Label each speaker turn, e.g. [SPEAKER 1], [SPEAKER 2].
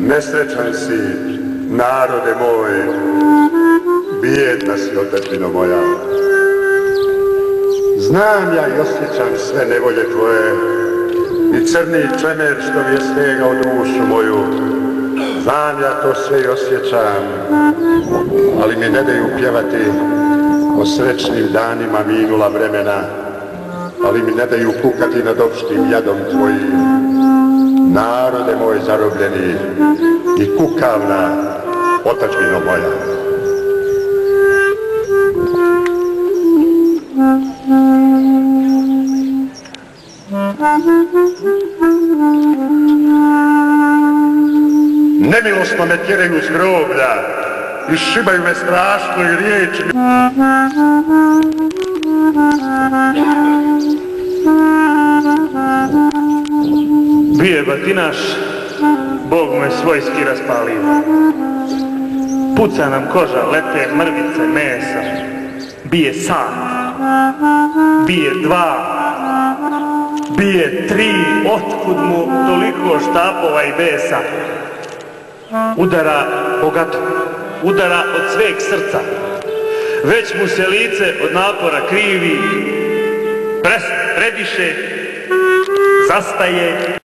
[SPEAKER 1] Nesrećan si, narode moj, bijedna si otadžbino moja. Znam ja i osjećam sve nevolje tvoje i crni čemer što mi je stegao dušu moju. Znam ja to sve i osjećam, ali mi ne daju pjevati o srećnim danima minula vremena, ali mi ne daju kukati nad opštim jadom tvojim. Narode moj zarobljeni i kukavna otadžbino moja. Nemilosno me tjeraju s groblja i šibaju me strašno i riječi.
[SPEAKER 2] Bije batinaš, Bog me svojski raspalio. Puca nam koža, lete mrvice mesa. Bije sat, bije dva, bije tri, otkud mu toliko štapova i besa. Udara bogato, udara od sveg srca. Već mu se lice od napora krivi, prediše, zastaje.